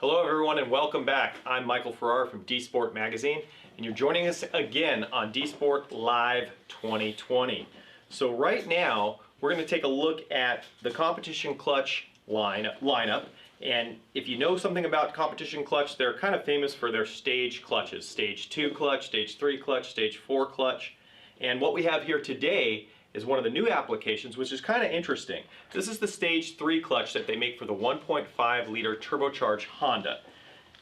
Hello everyone and welcome back. I'm Michael Farrar from DSPORT magazine and you're joining us again on DSPORT Live 2020. So right now we're going to take a look at the competition clutch lineup, and if you know something about competition clutch, they're kind of famous for their stage clutches. Stage 2 clutch, Stage 3 clutch, Stage 4 clutch. And what we have here today is one of the new applications, which is kind of interesting. This is the Stage 3 clutch that they make for the 1.5 liter turbocharged Honda.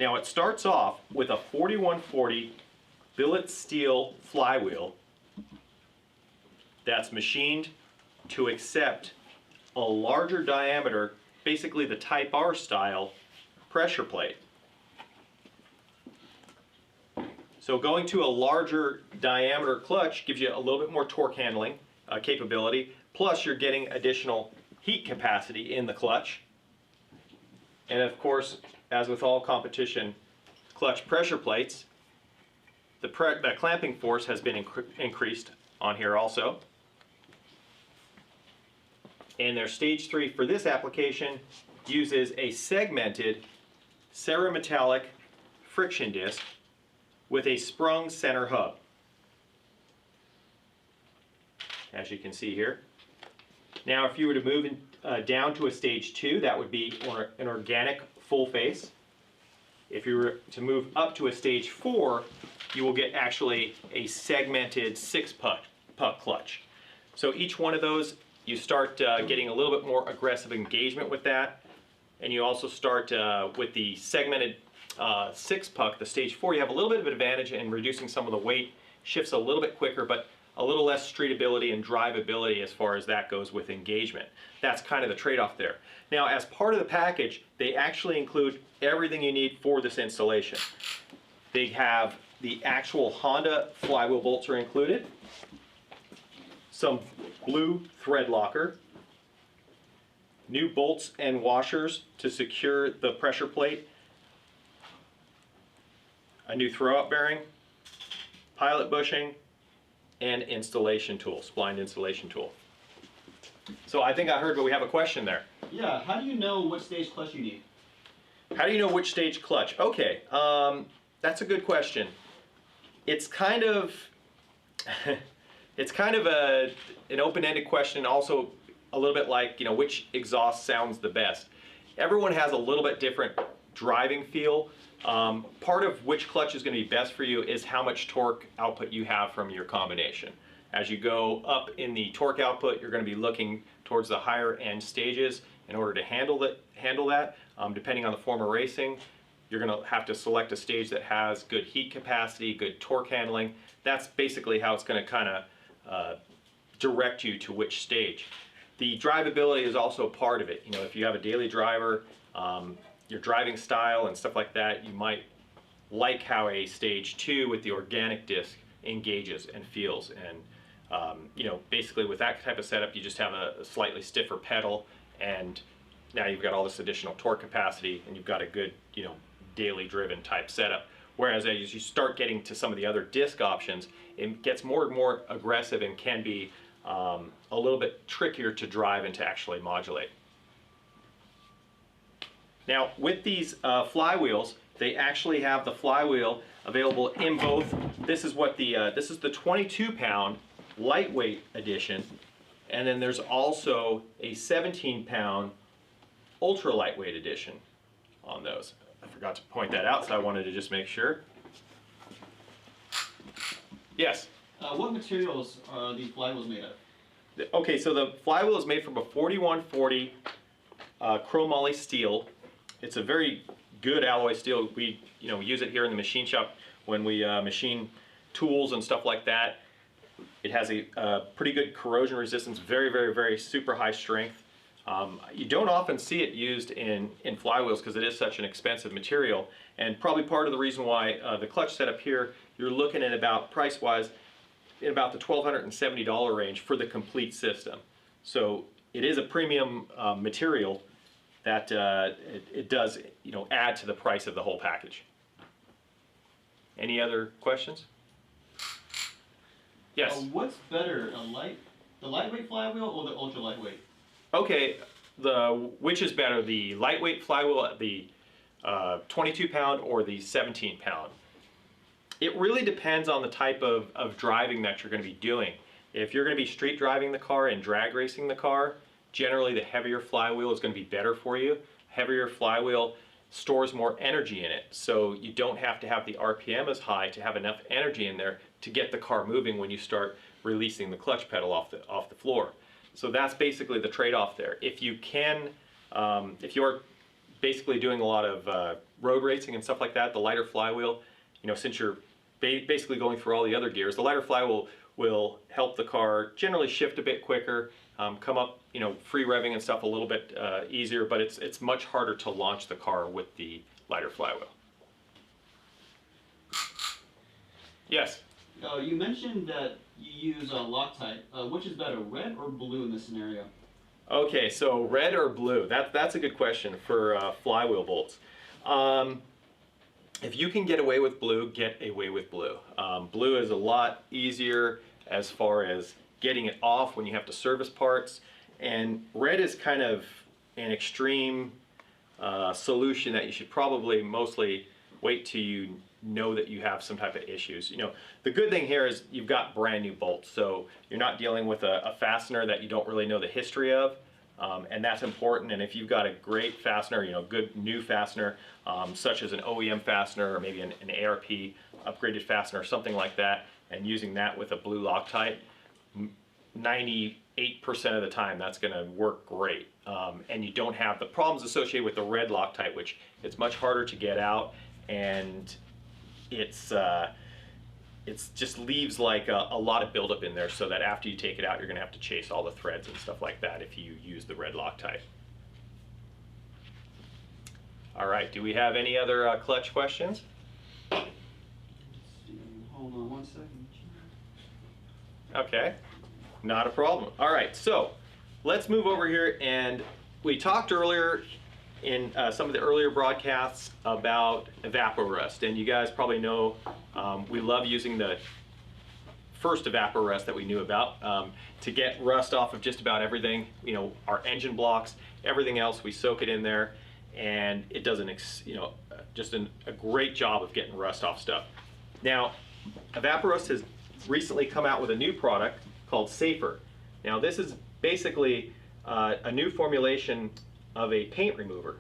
Now it starts off with a 4140 billet steel flywheel that's machined to accept a larger diameter, basically the Type R style pressure plate. So going to a larger diameter clutch gives you a little bit more torque handling capability, plus you're getting additional heat capacity in the clutch. And of course, as with all competition clutch pressure plates, the clamping force has been increased on here also. And their Stage 3 for this application uses a segmented cerametallic friction disc with a sprung center hub, as you can see here. Now if you were to move down to a Stage 2, that would be an organic full face. If you were to move up to a Stage 4, you will get actually a segmented 6-puck clutch. So each one of those, you start getting a little bit more aggressive engagement with that, and you also start with the segmented 6-puck, the Stage 4, you have a little bit of an advantage in reducing some of the weight, shifts a little bit quicker, but a little less streetability and drivability as far as that goes with engagement. That's kind of the trade-off there. Now, as part of the package, they actually include everything you need for this installation. They have the actual Honda flywheel bolts are included, some blue thread locker, new bolts and washers to secure the pressure plate, a new throw-up bearing, pilot bushing, and installation tool, splined installation tool. So I think I heard, but we have a question there. Yeah, how do you know what stage clutch you need? How do you know which stage clutch? Okay, that's a good question. It's kind of an open-ended question, also a little bit like, you know, which exhaust sounds the best. Everyone has a little bit different driving feel. Part of which clutch is going to be best for you is how much torque output you have from your combination. As you go up in the torque output, you're going to be looking towards the higher end stages in order to handle that. Depending on the form of racing, you're going to have to select a stage that has good heat capacity, good torque handling. That's basically how it's going to kind of direct you to which stage. The drivability is also part of it. You know, if you have a daily driver, your driving style and stuff like that, you might like how a Stage 2 with the organic disc engages and feels. And you know, basically with that type of setup, you just have a slightly stiffer pedal, and now you've got all this additional torque capacity, and you've got a good, you know, daily driven type setup. Whereas as you start getting to some of the other disc options, it gets more and more aggressive and can be a little bit trickier to drive and to actually modulate. Now with these flywheels, they actually have the flywheel available in both. This is what this is the 22-pound lightweight edition, and then there's also a 17-pound ultra lightweight edition on those. I forgot to point that out, so I wanted to just make sure. Yes? What materials are these flywheels made of? Okay, so the flywheel is made from a 4140 chromoly steel. It's a very good alloy steel. We use it here in the machine shop when we machine tools and stuff like that. It has a pretty good corrosion resistance, very super high strength. You don't often see it used in flywheels because it is such an expensive material, and probably part of the reason why the clutch setup here, you're looking at about, price-wise, in about the $1,270 range for the complete system. So it is a premium material that it does, you know, add to the price of the whole package. Any other questions? Yes? What's better, the lightweight flywheel or the ultra lightweight? Okay, which is better, the lightweight flywheel, the 22 pound or the 17 pound. It really depends on the type of driving that you're going to be doing. If you're going to be street driving the car and drag racing the car, generally the heavier flywheel is going to be better for you. Heavier flywheel stores more energy in it, so you don't have to have the RPM as high to have enough energy in there to get the car moving when you start releasing the clutch pedal off the floor. So that's basically the trade-off there. If you can, if you're basically doing a lot of road racing and stuff like that, the lighter flywheel, you know, since you're basically going through all the other gears, the lighter flywheel will help the car generally shift a bit quicker, come up, you know, free revving and stuff a little bit easier, but it's much harder to launch the car with the lighter flywheel. Yes? You mentioned that you use Loctite. Which is better, red or blue in this scenario? Okay, so red or blue? That's a good question for flywheel bolts. If you can get away with blue, get away with blue. Blue is a lot easier as far as getting it off when you have to service parts, and red is kind of an extreme solution that you should probably mostly wait till you know that you have some type of issues. You know, the good thing here is you've got brand new bolts, so you're not dealing with a fastener that you don't really know the history of, and that's important. And if you've got a great fastener, you know, good new fastener, such as an OEM fastener or maybe an ARP upgraded fastener or something like that, and using that with a blue Loctite, 98% of the time that's going to work great. And you don't have the problems associated with the red Loctite, which it's much harder to get out, and it's just leaves like a lot of buildup in there, so that after you take it out, you're going to have to chase all the threads and stuff like that if you use the red Loctite. All right, do we have any other clutch questions? Hold on 1 second. Okay, not a problem. All right, so let's move over here, and we talked earlier in some of the earlier broadcasts about Evaporust, and you guys probably know we love using the first Evaporust that we knew about to get rust off of just about everything. You know, our engine blocks, everything else, we soak it in there, and it does just a great job of getting rust off stuff. Now, Evaporust has recently come out with a new product called SAFR. Now, this is basically a new formulation of a paint remover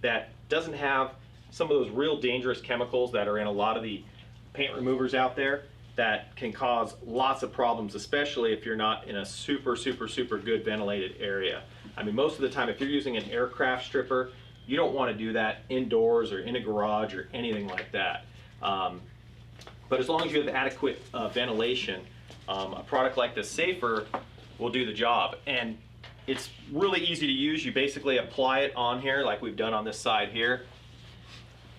that doesn't have some of those real dangerous chemicals that are in a lot of the paint removers out there that can cause lots of problems, especially if you're not in a super good ventilated area. I mean, most of the time if you're using an aircraft stripper, you don't want to do that indoors or in a garage or anything like that. But as long as you have adequate ventilation, a product like the SAFR will do the job. And it's really easy to use. You basically apply it on here like we've done on this side here.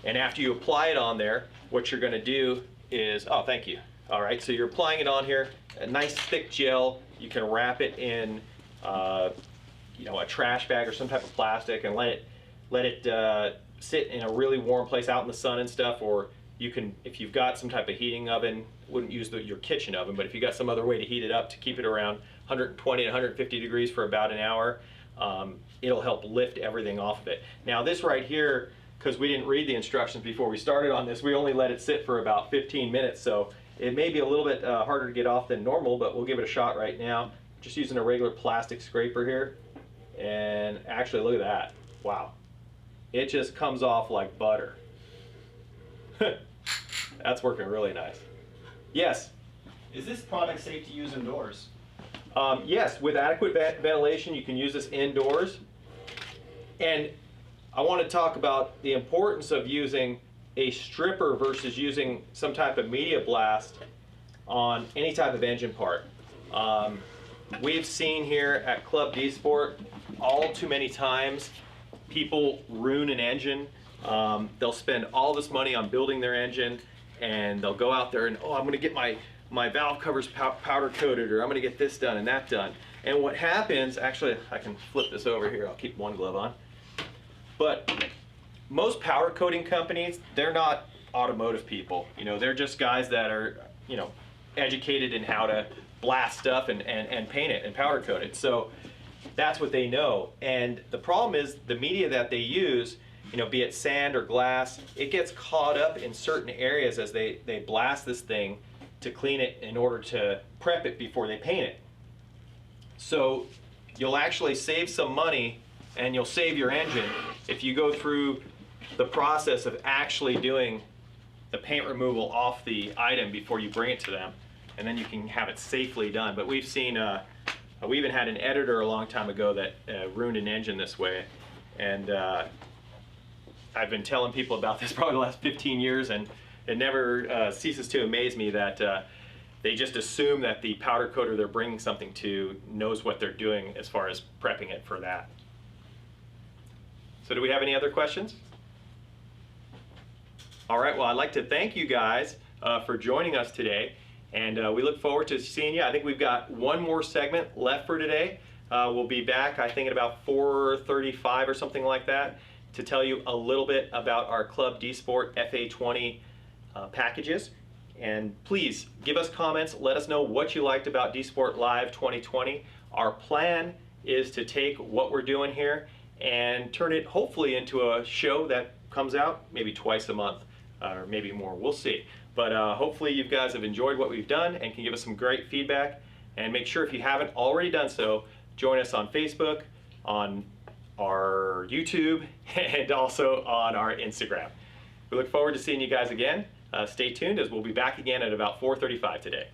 And after you apply it on there, what you're going to do is, oh, thank you. All right, so you're applying it on here, a nice thick gel. You can wrap it in you know, a trash bag or some type of plastic and let it sit in a really warm place out in the sun and stuff. Or you can, if you've got some type of heating oven, wouldn't use your kitchen oven, but if you got some other way to heat it up to keep it around 120 to 150 degrees for about an hour, it'll help lift everything off of it. Now this right here, because we didn't read the instructions before we started on this, we only let it sit for about 15 minutes, so it may be a little bit harder to get off than normal, but we'll give it a shot right now. Just using a regular plastic scraper here, and actually look at that. Wow, it just comes off like butter. That's working really nice. Yes? Is this product safe to use indoors? Yes, with adequate ventilation, you can use this indoors. And I want to talk about the importance of using a stripper versus using some type of media blast on any type of engine part. We've seen here at Club DSPORT all too many times people ruin an engine. They'll spend all this money on building their engine, and they'll go out there and, oh, I'm going to get my valve covers powder coated, or I'm going to get this done and that done. And what happens, actually, I can flip this over here. I'll keep one glove on. But most powder coating companies, they're not automotive people. You know, they're just guys that are, you know, educated in how to blast stuff and paint it and powder coat it. So that's what they know. And the problem is the media that they use you know, be it sand or glass, it gets caught up in certain areas as they blast this thing to clean it in order to prep it before they paint it. So you'll actually save some money and you'll save your engine if you go through the process of actually doing the paint removal off the item before you bring it to them, and then you can have it safely done. But we've seen, we even had an editor a long time ago that ruined an engine this way, and I've been telling people about this probably the last 15 years, and it never ceases to amaze me that they just assume that the powder coater they're bringing something to knows what they're doing as far as prepping it for that. So do we have any other questions? All right, well, I'd like to thank you guys for joining us today, and we look forward to seeing you. I think we've got one more segment left for today. We'll be back, I think, at about 4:35 or something like that to tell you a little bit about our Club DSPORT FA20 packages. And please give us comments. Let us know what you liked about DSPORT Live 2020. Our plan is to take what we're doing here and turn it hopefully into a show that comes out maybe twice a month or maybe more. We'll see. But hopefully you guys have enjoyed what we've done and can give us some great feedback. And make sure, if you haven't already done so, join us on Facebook, on our YouTube, and also on our Instagram. We look forward to seeing you guys again. Stay tuned, as we'll be back again at about 4:35 today.